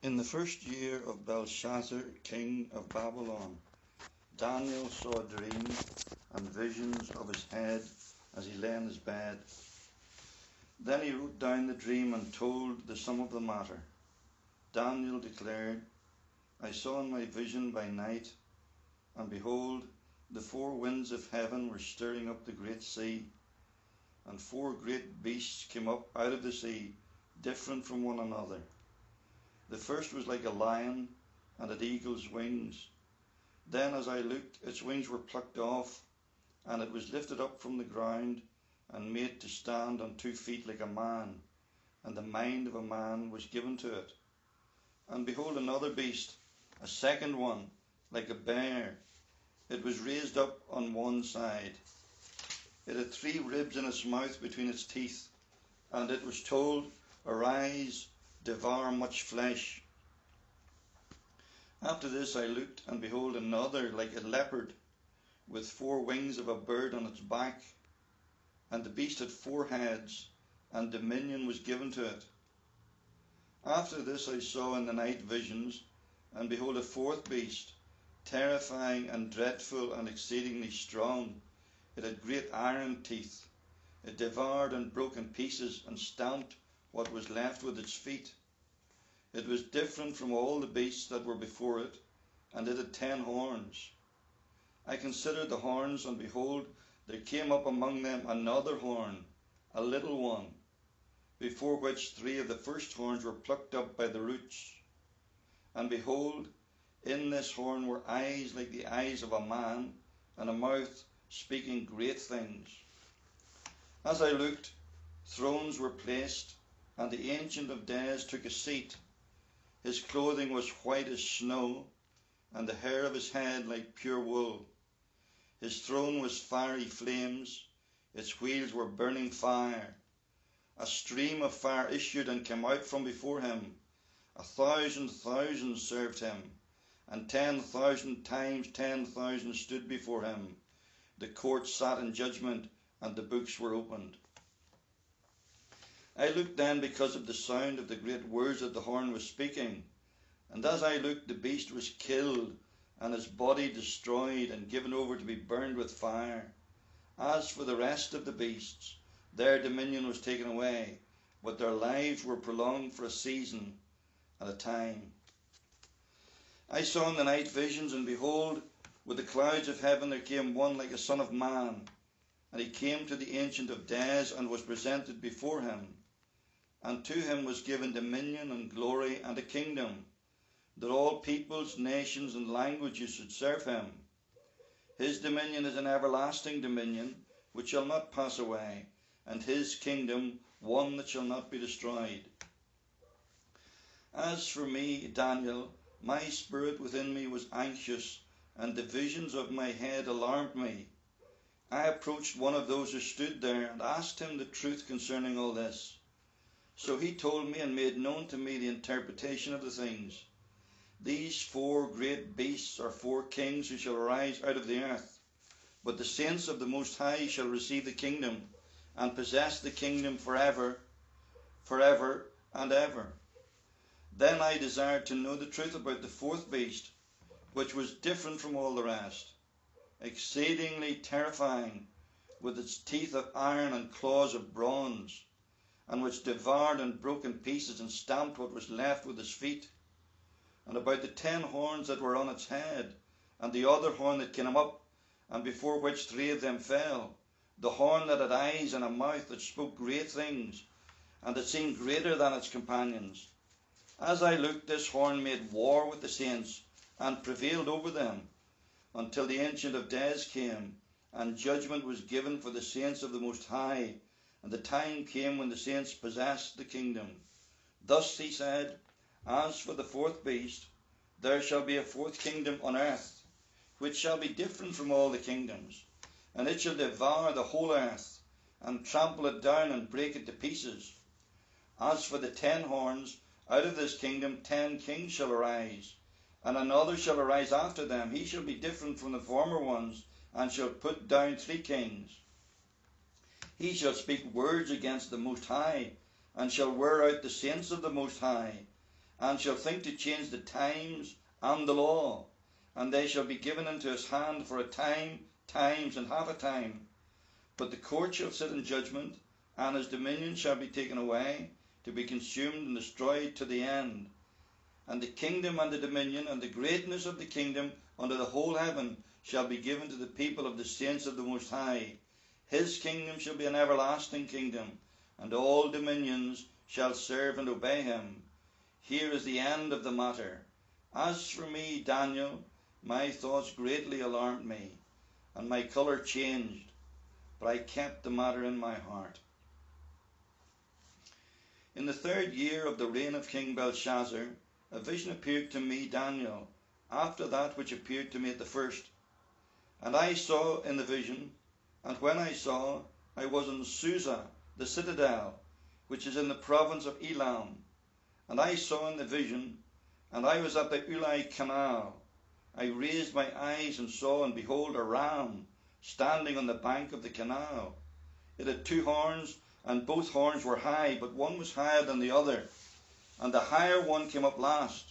In the first year of Belshazzar, king of Babylon, Daniel saw a dream and visions of his head as he lay in his bed. Then he wrote down the dream and told the sum of the matter. Daniel declared, I saw in my vision by night, and behold, the four winds of heaven were stirring up the great sea, and four great beasts came up out of the sea, different from one another. The first was like a lion, and had eagle's wings. Then as I looked, its wings were plucked off, and it was lifted up from the ground, and made to stand on 2 feet like a man, and the mind of a man was given to it. And behold, another beast, a second one, like a bear. It was raised up on one side. It had 3 ribs in its mouth between its teeth, and it was told, Arise, devour much flesh. After this I looked, and behold, another like a leopard, with 4 wings of a bird on its back. And the beast had 4 heads, and dominion was given to it. After this I saw in the night visions, and behold, a 4th beast, terrifying and dreadful and exceedingly strong. It had great iron teeth. It devoured and broke in pieces, and stamped what was left with its feet. It was different from all the beasts that were before it, and it had 10 horns. I considered the horns, and behold, there came up among them another horn, a little one, before which 3 of the first horns were plucked up by the roots. And behold, in this horn were eyes like the eyes of a man, and a mouth speaking great things. As I looked, thrones were placed, and the Ancient of Days took a seat. His clothing was white as snow, and the hair of his head like pure wool. His throne was fiery flames, its wheels were burning fire. A stream of fire issued and came out from before him. 1,000,000 served him, and 10,000 times 10,000 stood before him. The court sat in judgment, and the books were opened. I looked then because of the sound of the great words that the horn was speaking. And as I looked, the beast was killed, and his body destroyed, and given over to be burned with fire. As for the rest of the beasts, their dominion was taken away, but their lives were prolonged for a season and a time. I saw in the night visions, and behold, with the clouds of heaven there came one like a son of man. And he came to the Ancient of Days, and was presented before him. And to him was given dominion and glory and a kingdom, that all peoples, nations, and languages should serve him. His dominion is an everlasting dominion, which shall not pass away, and his kingdom one that shall not be destroyed. As for me, Daniel, my spirit within me was anxious, and the visions of my head alarmed me. I approached one of those who stood there, and asked him the truth concerning all this. So he told me and made known to me the interpretation of the things. These 4 great beasts are 4 kings who shall arise out of the earth. But the saints of the Most High shall receive the kingdom, and possess the kingdom forever and ever. Then I desired to know the truth about the 4th beast, which was different from all the rest, exceedingly terrifying, with its teeth of iron and claws of bronze, and which devoured and broke in pieces, and stamped what was left with its feet. And about the 10 horns that were on its head, and the other horn that came up, and before which 3 of them fell, the horn that had eyes and a mouth that spoke great things, and that seemed greater than its companions. As I looked, this horn made war with the saints, and prevailed over them, until the Ancient of Days came, and judgment was given for the saints of the Most High, and the time came when the saints possessed the kingdom. Thus he said, As for the 4th beast, there shall be a 4th kingdom on earth, which shall be different from all the kingdoms, and it shall devour the whole earth, and trample it down, and break it to pieces. As for the 10 horns, out of this kingdom 10 kings shall arise, and another shall arise after them. He shall be different from the former ones, and shall put down 3 kings. He shall speak words against the Most High, and shall wear out the saints of the Most High, and shall think to change the times and the law, and they shall be given into his hand for a time, times, and half a time. But the court shall sit in judgment, and his dominion shall be taken away, to be consumed and destroyed to the end. And the kingdom and the dominion and the greatness of the kingdom under the whole heaven shall be given to the people of the saints of the Most High. His kingdom shall be an everlasting kingdom, and all dominions shall serve and obey him. Here is the end of the matter. As for me, Daniel, my thoughts greatly alarmed me, and my colour changed, but I kept the matter in my heart. In the 3rd year of the reign of King Belshazzar, a vision appeared to me, Daniel, after that which appeared to me at the first. And I saw in the vision, and when I saw, I was in Susa, the citadel, which is in the province of Elam. And I saw in the vision, and I was at the Ulai canal. I raised my eyes and saw, and behold, a ram standing on the bank of the canal. It had 2 horns, and both horns were high, but one was higher than the other, and the higher one came up last.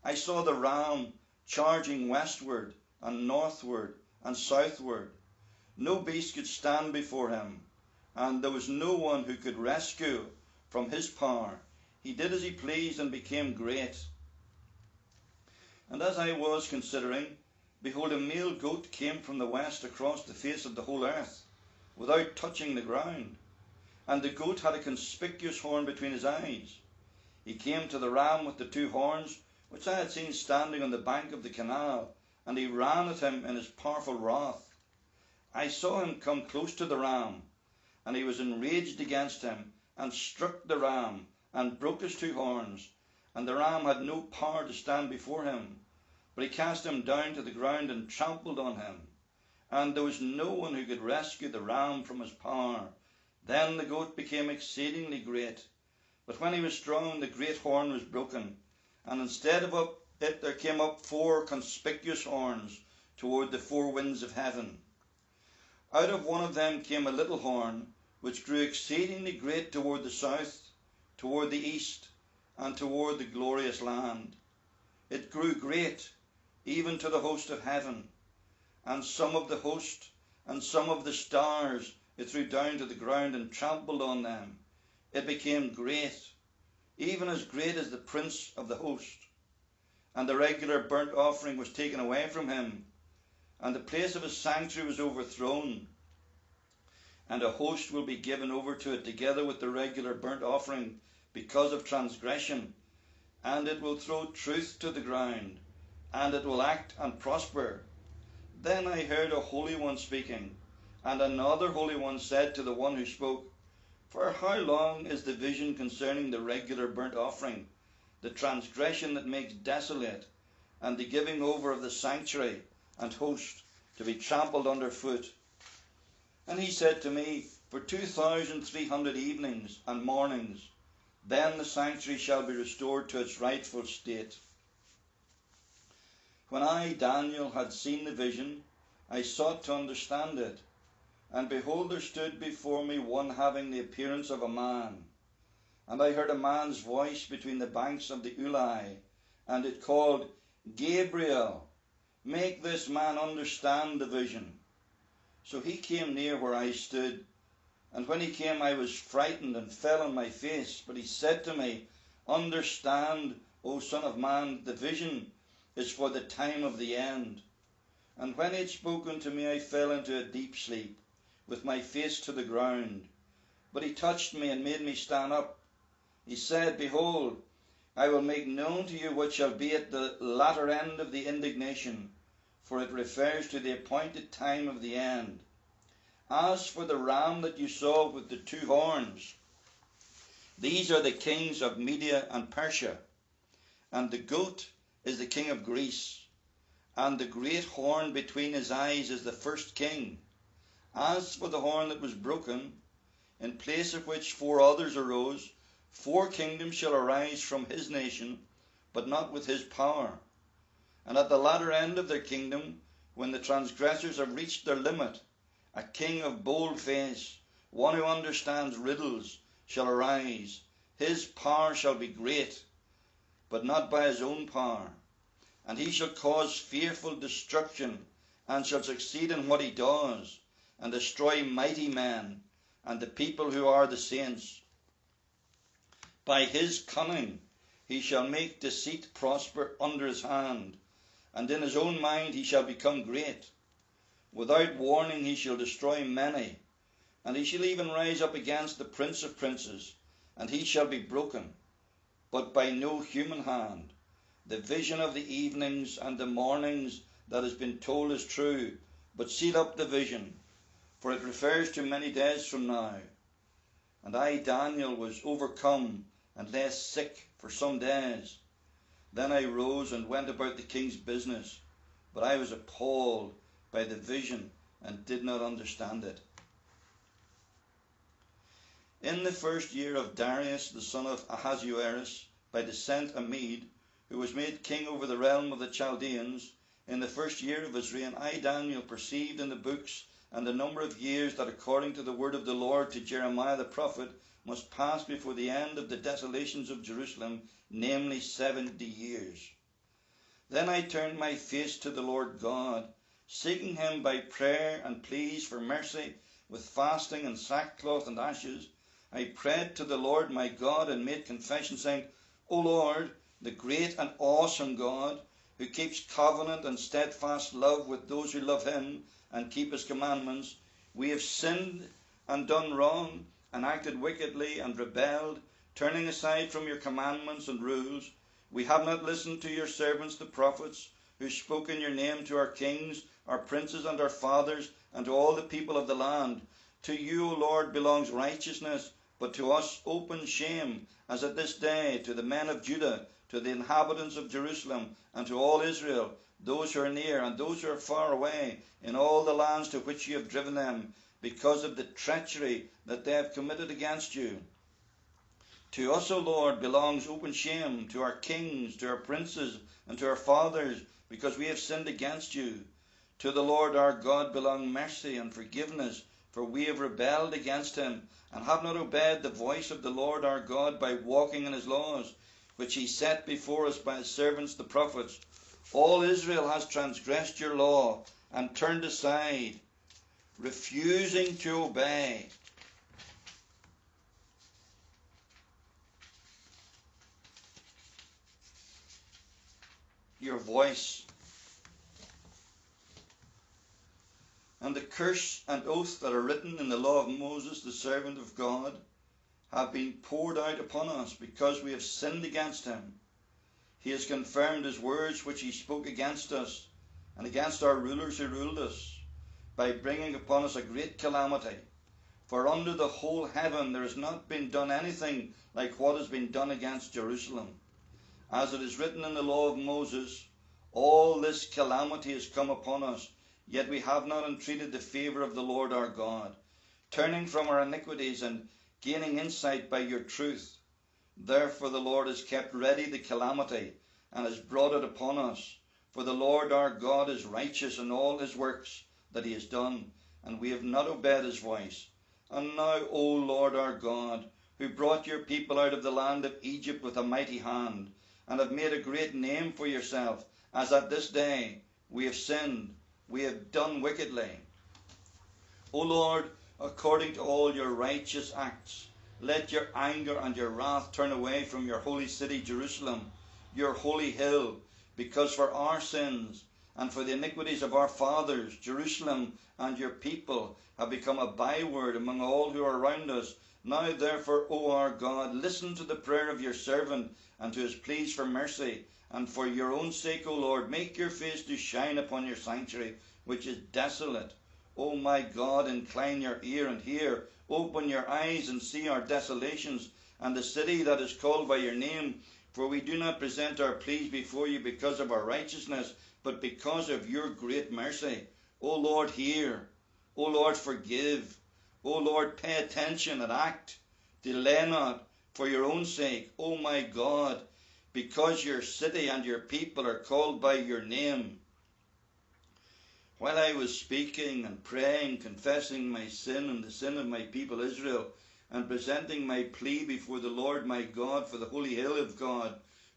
I saw the ram charging westward and northward and southward. No beast could stand before him, and there was no one who could rescue from his power. He did as he pleased and became great. And as I was considering, behold, a male goat came from the west across the face of the whole earth, without touching the ground. And the goat had a conspicuous horn between his eyes. He came to the ram with the 2 horns, which I had seen standing on the bank of the canal, and he ran at him in his powerful wrath. I saw him come close to the ram, and he was enraged against him, and struck the ram, and broke his 2 horns, and the ram had no power to stand before him, but he cast him down to the ground and trampled on him, and there was no one who could rescue the ram from his power. Then the goat became exceedingly great, but when he was strong, the great horn was broken, and instead of it there came up 4 conspicuous horns toward the 4 winds of heaven. Out of one of them came a little horn, which grew exceedingly great toward the south, toward the east, and toward the glorious land. It grew great, even to the host of heaven, and some of the host and some of the stars it threw down to the ground and trampled on them. It became great, even as great as the prince of the host. And the regular burnt offering was taken away from him, and the place of his sanctuary was overthrown. And a host will be given over to it together with the regular burnt offering because of transgression, and it will throw truth to the ground, and it will act and prosper. Then I heard a holy one speaking, and another holy one said to the one who spoke, For how long is the vision concerning the regular burnt offering, the transgression that makes desolate, and the giving over of the sanctuary and host to be trampled under foot? And he said to me, For 2,300 evenings and mornings, then the sanctuary shall be restored to its rightful state. When I, Daniel, had seen the vision, I sought to understand it. And behold, there stood before me one having the appearance of a man. And I heard a man's voice between the banks of the Ulai, and it called, Gabriel, make this man understand the vision. So he came near where I stood, and when he came I was frightened and fell on my face. But he said to me, Understand, O Son of Man, the vision is for the time of the end. And when he had spoken to me, I fell into a deep sleep, with my face to the ground. But he touched me and made me stand up. He said, Behold, I will make known to you what shall be at the latter end of the indignation, for it refers to the appointed time of the end. As for the ram that you saw with the 2 horns, these are the kings of Media and Persia, and the goat is the king of Greece, and the great horn between his eyes is the first king. As for the horn that was broken, in place of which 4 others arose, 4 kingdoms shall arise from his nation, but not with his power. And at the latter end of their kingdom, when the transgressors have reached their limit, a king of bold face, one who understands riddles, shall arise. His power shall be great, but not by his own power. And he shall cause fearful destruction, and shall succeed in what he does, and destroy mighty men, and the people who are the saints. By his cunning he shall make deceit prosper under his hand, and in his own mind he shall become great. Without warning he shall destroy many, and he shall even rise up against the Prince of Princes, and he shall be broken, but by no human hand. The vision of the evenings and the mornings that has been told is true, but seal up the vision, for it refers to many days from now. And I, Daniel, was overcome and lay sick for some days. Then I rose and went about the king's business, but I was appalled by the vision and did not understand it. In the first year of Darius the son of Ahasuerus, by descent a Mede, who was made king over the realm of the Chaldeans, in the first year of his reign, I, Daniel, perceived in the books and the number of years that according to the word of the Lord to Jeremiah the prophet must pass before the end of the desolations of Jerusalem, namely 70 years. Then I turned my face to the Lord God, seeking him by prayer and pleas for mercy, with fasting and sackcloth and ashes. I prayed to the Lord my God and made confession, saying, O Lord, the great and awesome God, who keeps covenant and steadfast love with those who love him and keep his commandments, we have sinned and done wrong, and acted wickedly and rebelled, turning aside from your commandments and rules. We have not listened to your servants the prophets, who spoke in your name to our kings, our princes and our fathers, and to all the people of the land. To you, O Lord, belongs righteousness, but to us open shame, as at this day, to the men of Judah, to the inhabitants of Jerusalem, and to all Israel, those who are near and those who are far away, in all the lands to which you have driven them, because of the treachery that they have committed against you. To us, O Lord, belongs open shame, to our kings, to our princes, and to our fathers, because we have sinned against you. To the Lord our God belong mercy and forgiveness, for we have rebelled against him, and have not obeyed the voice of the Lord our God by walking in his laws, which he set before us by his servants the prophets. All Israel has transgressed your law, and turned aside, refusing to obey. Your voice. And the curse and oath that are written in the law of Moses, the servant of God, have been poured out upon us, because we have sinned against him. He has confirmed his words which he spoke against us, and against our rulers who ruled us, by bringing upon us a great calamity. For under the whole heaven there has not been done anything like what has been done against Jerusalem. As it is written in the law of Moses, all this calamity has come upon us, yet we have not entreated the favour of the Lord our God, turning from our iniquities and gaining insight by your truth. Therefore the Lord has kept ready the calamity, and has brought it upon us. For the Lord our God is righteous in all his works that he has done, and we have not obeyed his voice. And now, O Lord our God, who brought your people out of the land of Egypt with a mighty hand, and have made a great name for yourself, as at this day we have sinned, we have done wickedly. O Lord, according to all your righteous acts, let your anger and your wrath turn away from your holy city Jerusalem, your holy hill, because for our sins and for the iniquities of our fathers, Jerusalem and your people have become a byword among all who are around us. Now therefore, O our God, listen to the prayer of your servant and to his pleas for mercy. And for your own sake, O Lord, make your face to shine upon your sanctuary, which is desolate. O my God, incline your ear and hear. Open your eyes and see our desolations, and the city that is called by your name. For we do not present our pleas before you because of our righteousness, but because of your great mercy. O Lord, hear. O Lord, forgive. O Lord, pay attention and act. Delay not for your own sake, O my God, because your city and your people are called by your name. While I was speaking and praying, confessing my sin and the sin of my people Israel, and presenting my plea before the Lord my God for the holy hill of God,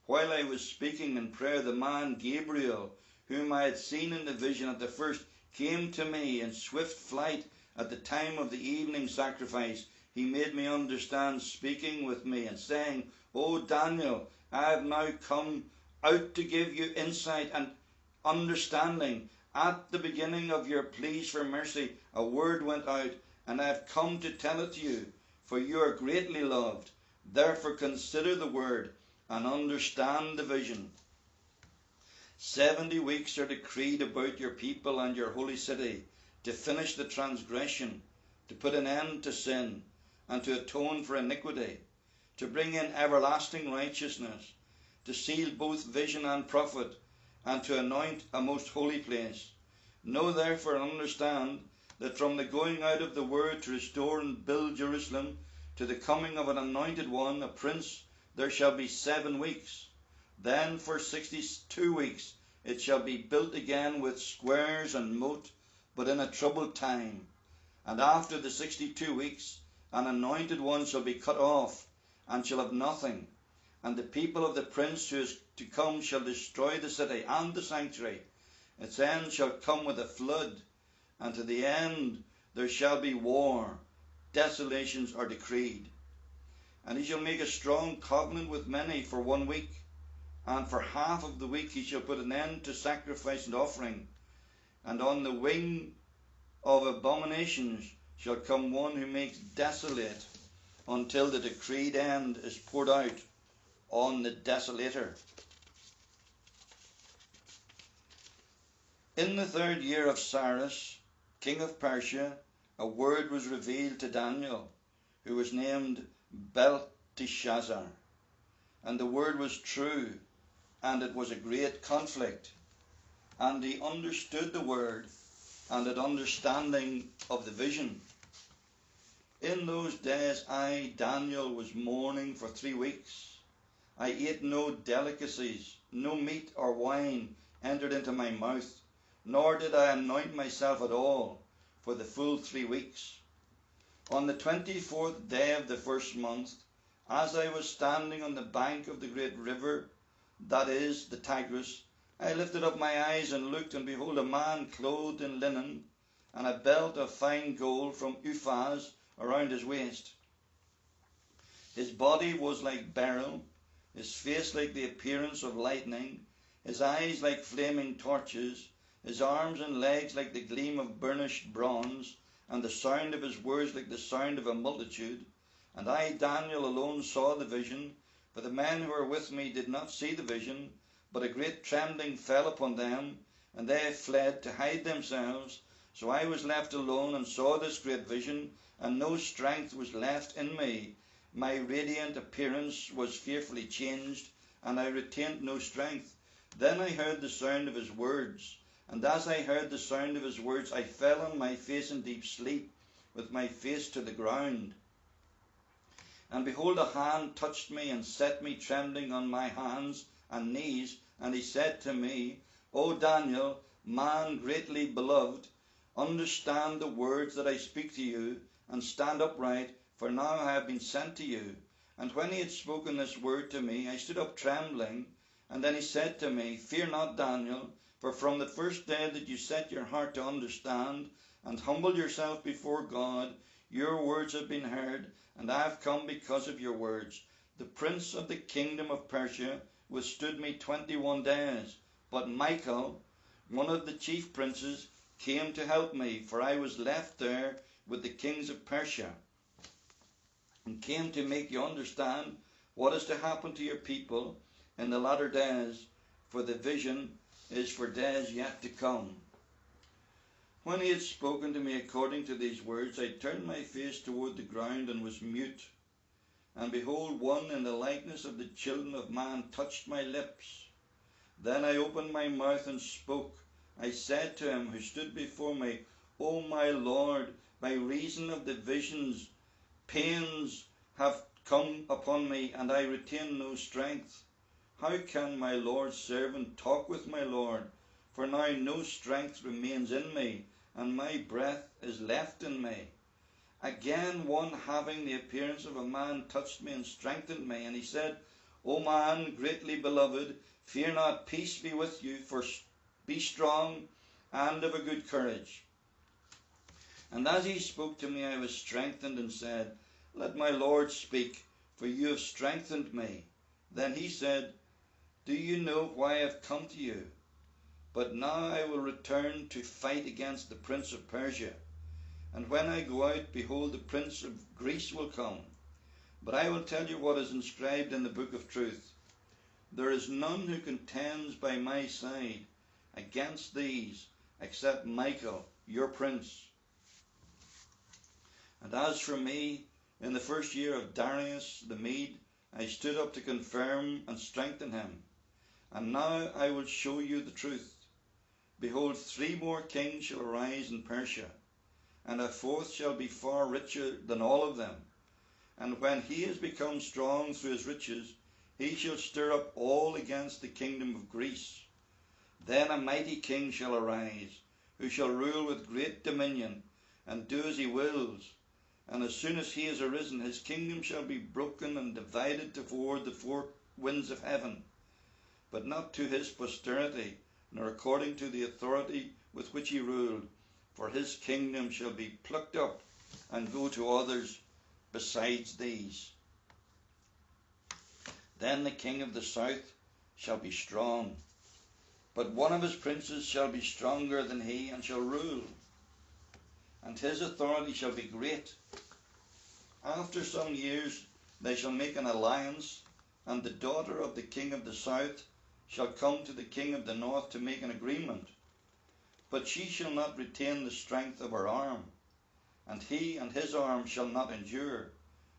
While I was speaking in prayer, the man Gabriel, whom I had seen in the vision at the first, came to me in swift flight at the time of the evening sacrifice. He made me understand, speaking with me and saying, O Daniel, I have now come out to give you insight and understanding. At the beginning of your pleas for mercy, a word went out, and I have come to tell it to you, for you are greatly loved. Therefore consider the word and understand the vision. 70 weeks are decreed about your people and your holy city, to finish the transgression, to put an end to sin, and to atone for iniquity, to bring in everlasting righteousness, to seal both vision and prophet, and to anoint a most holy place. Know therefore and understand that from the going out of the word to restore and build Jerusalem, to the coming of an anointed one, a prince, there shall be 7 weeks. Then for 62 weeks it shall be built again with squares and moat, but in a troubled time. And after the 62 weeks, an anointed one shall be cut off, and shall have nothing. And the people of the prince who is to come shall destroy the city and the sanctuary. Its end shall come with a flood, and to the end there shall be war. Desolations are decreed. And he shall make a strong covenant with many for 1 week, and for half of the week he shall put an end to sacrifice and offering. And on the wing of abominations shall come one who makes desolate, until the decreed end is poured out on the desolator. In the 3rd year of Cyrus, king of Persia, a word was revealed to Daniel, who was named Belteshazzar. And the word was true, and it was a great conflict. And he understood the word, and had understanding of the vision. In those days I, Daniel, was mourning for 3 weeks. I ate no delicacies, no meat or wine entered into my mouth, nor did I anoint myself at all for the full 3 weeks. On the 24th day of the 1st month, as I was standing on the bank of the great river, that is, the Tigris, I lifted up my eyes and looked, and behold, a man clothed in linen, and a belt of fine gold from Uphaz around his waist. His body was like beryl, his face like the appearance of lightning, his eyes like flaming torches, his arms and legs like the gleam of burnished bronze, and the sound of his words like the sound of a multitude. And I, Daniel, alone saw the vision, for the men who were with me did not see the vision, but a great trembling fell upon them, and they fled to hide themselves. So I was left alone and saw this great vision, and no strength was left in me. My radiant appearance was fearfully changed, and I retained no strength. Then I heard the sound of his words, and as I heard the sound of his words, I fell on my face in deep sleep, with my face to the ground. And behold, a hand touched me and set me trembling on my hands and knees, and he said to me, O Daniel, man greatly beloved, understand the words that I speak to you, and stand upright, for now I have been sent to you. And when he had spoken this word to me, I stood up trembling. And then he said to me, Fear not, Daniel, for from the first day that you set your heart to understand, and humbled yourself before God, your words have been heard, and I have come because of your words. The prince of the kingdom of Persia withstood me 21 days, but Michael, one of the chief princes, came to help me, for I was left there with the kings of Persia, and came to make you understand what is to happen to your people in the latter days, for the vision is for days yet to come. When he had spoken to me according to these words, I turned my face toward the ground and was mute. And behold, one in the likeness of the children of man touched my lips. Then I opened my mouth and spoke. I said to him who stood before me, O my Lord, by reason of the visions, pains have come upon me, and I retain no strength. How can my Lord's servant talk with my Lord? For now no strength remains in me, and my breath is left in me. Again one having the appearance of a man touched me and strengthened me, and he said, O man greatly beloved, fear not, peace be with you, for be strong and of a good courage. And as he spoke to me, I was strengthened and said, Let my Lord speak, for you have strengthened me. Then he said, Do you know why I have come to you? But now I will return to fight against the prince of Persia. And when I go out, behold, the prince of Greece will come. But I will tell you what is inscribed in the book of truth. There is none who contends by my side against these, except Michael, your prince. And as for me, in the first year of Darius the Mede, I stood up to confirm and strengthen him. And now I will show you the truth. Behold, 3 more kings shall arise in Persia, and a 4th shall be far richer than all of them. And when he has become strong through his riches, he shall stir up all against the kingdom of Greece. Then a mighty king shall arise, who shall rule with great dominion, and do as he wills. And as soon as he is arisen, his kingdom shall be broken and divided toward the 4 winds of heaven, but not to his posterity, nor according to the authority with which he ruled. For his kingdom shall be plucked up and go to others besides these. Then the king of the south shall be strong, but one of his princes shall be stronger than he, and shall rule, and his authority shall be great. After some years they shall make an alliance, and the daughter of the king of the south shall come to the king of the north to make an agreement. But she shall not retain the strength of her arm, and he and his arm shall not endure,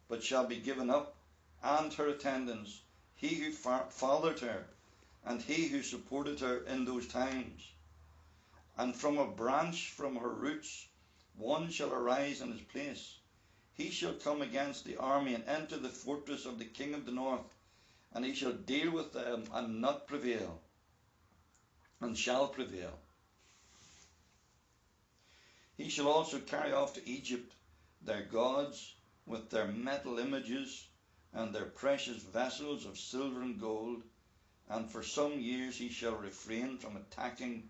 but shall be given up, and her attendants, he who fathered her, and he who supported her in those times. And from a branch from her roots one shall arise in his place. He shall come against the army and enter the fortress of the king of the north, and he shall deal with them and not prevail, and shall prevail. He shall also carry off to Egypt their gods with their metal images and their precious vessels of silver and gold, and for some years he shall refrain from attacking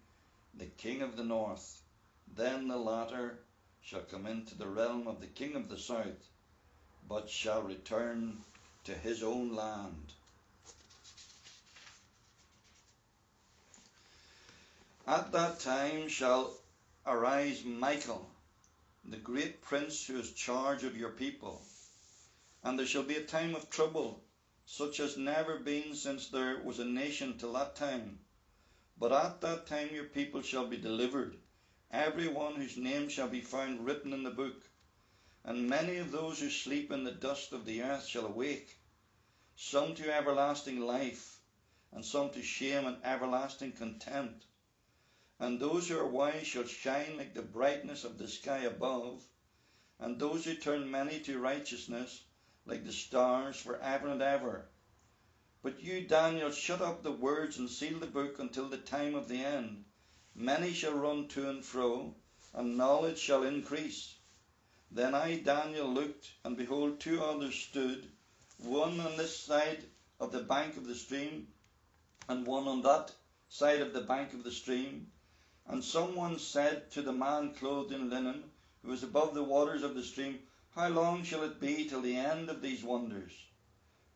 the king of the north. Then the latter shall come into the realm of the king of the south, but shall return to his own land. At that time shall arise Michael, the great prince who has charge of your people. And there shall be a time of trouble, such as never been since there was a nation till that time. But at that time your people shall be delivered, every one whose name shall be found written in the book. And many of those who sleep in the dust of the earth shall awake, some to everlasting life, and some to shame and everlasting contempt. And those who are wise shall shine like the brightness of the sky above, and those who turn many to righteousness like the stars forever and ever. But you, Daniel, shut up the words and seal the book until the time of the end. Many shall run to and fro, and knowledge shall increase. Then I, Daniel, looked, and behold, 2 others stood, one on this side of the bank of the stream, and one on that side of the bank of the stream. And someone said to the man clothed in linen, who was above the waters of the stream, How long shall it be till the end of these wonders?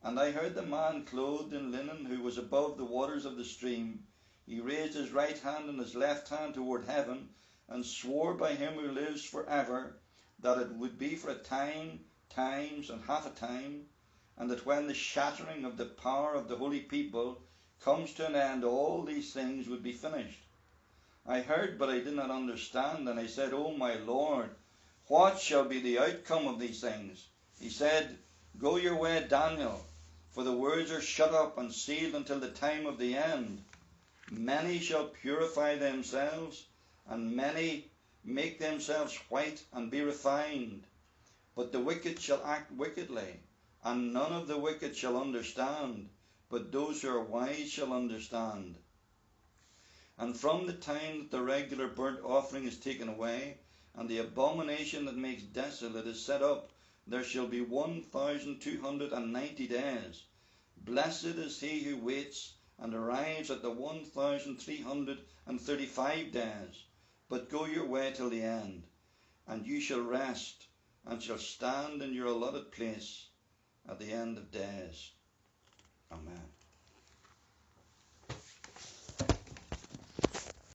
And I heard the man clothed in linen, who was above the waters of the stream. He raised his right hand and his left hand toward heaven, and swore by him who lives forever, that it would be for a time, times, and half a time, and that when the shattering of the power of the holy people comes to an end, all these things would be finished. I heard, but I did not understand, and I said, O my Lord, what shall be the outcome of these things? He said, Go your way, Daniel, for the words are shut up and sealed until the time of the end. Many shall purify themselves, and many make themselves white and be refined. But the wicked shall act wickedly, and none of the wicked shall understand, but those who are wise shall understand. And from the time that the regular burnt offering is taken away, and the abomination that makes desolate is set up, there shall be 1,290 days. Blessed is he who waits and arrives at the 1,335 days. But go your way till the end, and you shall rest, and shall stand in your allotted place at the end of days.